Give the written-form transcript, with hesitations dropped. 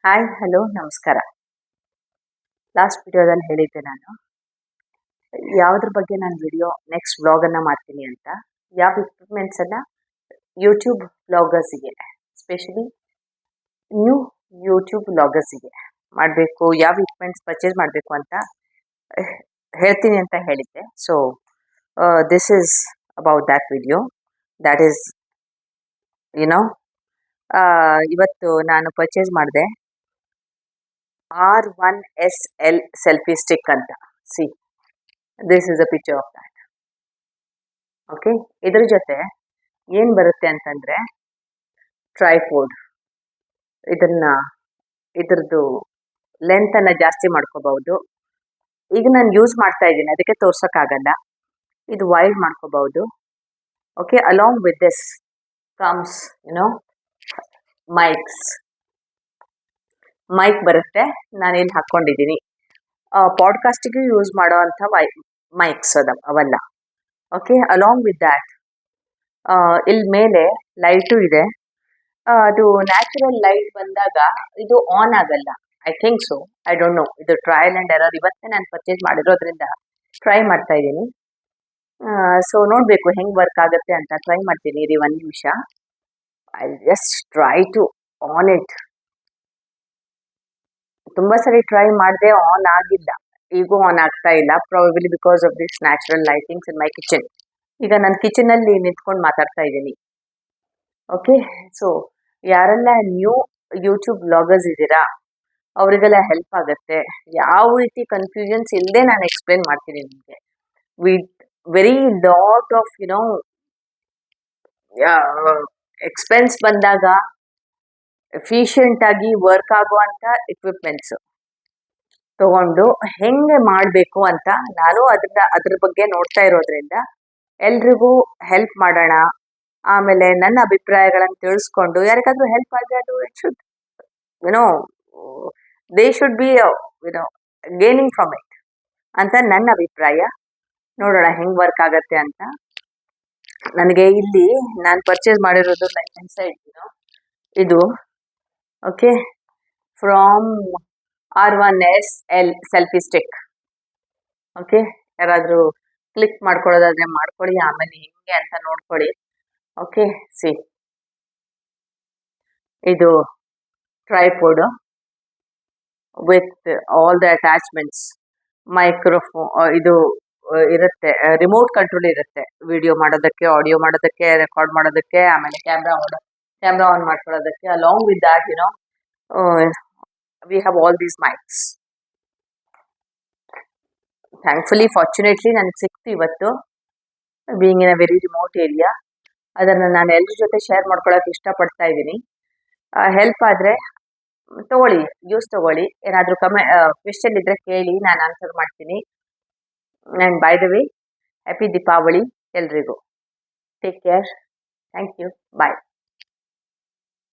Hi hello ನಮಸ್ಕಾರ. Last ವಿಡಿಯೋದಲ್ಲಿ ಹೇಳಿದ್ದೆ ನಾನು ಯಾವುದ್ರ ಬಗ್ಗೆ ನಾನು ವಿಡಿಯೋ ನೆಕ್ಸ್ಟ್ ವ್ಲಾಗನ್ನು ಮಾಡ್ತೀನಿ ಅಂತ. ಯಾವ ಇಕ್ವಿಪ್ಮೆಂಟ್ಸನ್ನು ಯೂಟ್ಯೂಬ್ ವ್ಲಾಗರ್ಸಿಗೆ, ಸ್ಪೆಷಲಿ ನ್ಯೂ ಯೂಟ್ಯೂಬ್ ವ್ಲಾಗರ್ಸಿಗೆ ಮಾಡಬೇಕು, ಯಾವ ಇಕ್ವಿಪ್ಮೆಂಟ್ಸ್ ಪರ್ಚೇಸ್ ಮಾಡಬೇಕು ಅಂತ ಹೇಳ್ತೀನಿ ಅಂತ ಹೇಳಿದ್ದೆ. So this is about that video. That is YONO ಇವತ್ತು ನಾನು ಪರ್ಚೇಸ್ ಮಾಡಿದೆ R1SL selfie stick ಅಂತ. See, this is a picture of that. Okay, ಇದ್ರ ಜೊತೆ ಏನು ಬರುತ್ತೆ ಅಂತಂದರೆ ಟ್ರೈಪೋಡ್. ಇದ್ರದ್ದು ಲೆಂತನ್ನು ಜಾಸ್ತಿ ಮಾಡ್ಕೋಬಹುದು. ಈಗ ನಾನು ಯೂಸ್ ಮಾಡ್ತಾ ಇದ್ದೀನಿ, ಅದಕ್ಕೆ ತೋರ್ಸೋಕ್ಕಾಗಲ್ಲ. ಇದು ವೈಡ್ ಮಾಡ್ಕೋಬಹುದು. Okay, along with this comes mic ಬರುತ್ತೆ. ನಾನು ಇಲ್ಲಿ ಹಾಕ್ಕೊಂಡಿದ್ದೀನಿ. ಪಾಡ್ಕಾಸ್ಟಿಗೆ ಯೂಸ್ ಮಾಡೋ ಅಂಥ ಮೈಕ್ಸ್ ಅವೆಲ್ಲ. ಓಕೆ, ಅಲಾಂಗ್ ವಿತ್ ದ್ಯಾಟ್ ಇಲ್ಲಿ ಮೇಲೆ ಲೈಟು ಇದೆ. ಅದು ನ್ಯಾಚುರಲ್ ಲೈಟ್ ಬಂದಾಗ ಇದು ಆನ್ ಆಗಲ್ಲ. I think so, I don't know. ಇದು ಟ್ರಯಲ್ ಆ್ಯಂಡ್ ಎರರ್. ಇವತ್ತೇ ನಾನು ಪರ್ಚೇಸ್ ಮಾಡಿರೋದ್ರಿಂದ ಟ್ರೈ ಮಾಡ್ತಾ ಇದ್ದೀನಿ. ಸೊ ನೋಡಬೇಕು ಹೆಂಗೆ ವರ್ಕ್ ಆಗುತ್ತೆ ಅಂತ. ಟ್ರೈ ಮಾಡ್ತೀನಿ ರೀ, 1 ನಿಮಿಷ. I just try to on it. ತುಂಬ ಸರಿ ಟ್ರೈ ಮಾಡಿದೆ, ಆನ್ ಆಗಿಲ್ಲ. ಈಗೂ ಆನ್ ಆಗ್ತಾ ಇಲ್ಲ, probably because of this natural lightings in my kitchen. ಈಗ ನಾನು ಕಿಚನಲ್ಲಿ ನಿಂತ್ಕೊಂಡು ಮಾತಾಡ್ತಾ ಇದ್ದೀನಿ. ಓಕೆ, ಸೊ ಯಾರೆಲ್ಲ ನ್ಯೂ ಯೂಟ್ಯೂಬ್ ವ್ಲಾಗರ್ಸ್ ಇದ್ದೀರಾ ಅವರಿಗೆಲ್ಲ ಹೆಲ್ಪ್ ಆಗುತ್ತೆ. ಯಾವ ರೀತಿ ಕನ್ಫ್ಯೂಷನ್ಸ್ ಇಲ್ಲದೆ ನಾನು ಎಕ್ಸ್ಪ್ಲೇನ್ ಮಾಡ್ತೀನಿ ನಿಮಗೆ. With very lot of expense ಬಂದಾಗ ಎಫಿಷಿಯೆಂಟ್ ಆಗಿ ವರ್ಕ್ ಆಗುವಂಥ ಇಕ್ವಿಪ್ಮೆಂಟ್ಸ್ ತಗೊಂಡು ಹೆಂಗೆ ಮಾಡಬೇಕು ಅಂತ ನಾನು ಅದ್ರ ಬಗ್ಗೆ ನೋಡ್ತಾ ಇರೋದ್ರಿಂದ ಎಲ್ರಿಗೂ ಹೆಲ್ಪ್ ಮಾಡೋಣ. ಆಮೇಲೆ ನನ್ನ ಅಭಿಪ್ರಾಯಗಳನ್ನು ತಿಳಿಸ್ಕೊಂಡು ಯಾರಿಗಾದ್ರೂ ಹೆಲ್ಪ್ ಆದರೆ ಅದು it should they should be gaining from it ಅಂತ ನನ್ನ ಅಭಿಪ್ರಾಯ. ನೋಡೋಣ ಹೆಂಗೆ ವರ್ಕ್ ಆಗತ್ತೆ ಅಂತ. ನನಗೆ ಇಲ್ಲಿ ನಾನು ಪರ್ಚೇಸ್ ಮಾಡಿರೋದು ಲೈಕ್ ಸೈಡ್ ಇದು. Okay, from R1SL selfie stick. Okay, ಯಾರಾದರೂ ಕ್ಲಿಕ್ ಮಾಡ್ಕೊಳ್ಳೋದಾದ್ರೆ ಮಾಡ್ಕೊಳ್ಳಿ, ಆಮೇಲೆ ಹೆಂಗೆ ಅಂತ ನೋಡ್ಕೊಳ್ಳಿ. ಓಕೆ, ಸಿ, ಇದು tripod with all the attachments. Microphone ಇದು ಇರುತ್ತೆ, ರಿಮೋಟ್ ಕಂಟ್ರೋಲ್ ಇರುತ್ತೆ. ವಿಡಿಯೋ ಮಾಡೋದಕ್ಕೆ, ಆಡಿಯೋ ಮಾಡೋದಕ್ಕೆ, ರೆಕಾರ್ಡ್ ಮಾಡೋದಕ್ಕೆ, ಆಮೇಲೆ ಕ್ಯಾಮ್ರಾ ಆನ್ ಮಾಡ್ಕೊಳ್ಳೋದಕ್ಕೆ. Along with that we have all these mics. Thankfully, fortunately ನನಗೆ ಸಿಕ್ತು ಇವತ್ತು, being in a very remote area. ಅದನ್ನು ನಾನು ಎಲ್ಲರ ಜೊತೆ ಶೇರ್ ಮಾಡ್ಕೊಳ್ಳೋಕೆ ಇಷ್ಟಪಡ್ತಾ ಇದ್ದೀನಿ. ಹೆಲ್ಪ್ ಆದರೆ ತಗೊಳ್ಳಿ, ಯೂಸ್ ತಗೊಳ್ಳಿ. ಏನಾದರೂ ಕ್ವೆಶ್ಚನ್ ಇದ್ದರೆ ಕೇಳಿ, ನಾನು ಆನ್ಸರ್ ಮಾಡ್ತೀನಿ. And by the way, happy Deepavali ಎಲ್ರಿಗೂ. Take care. Thank you. Bye.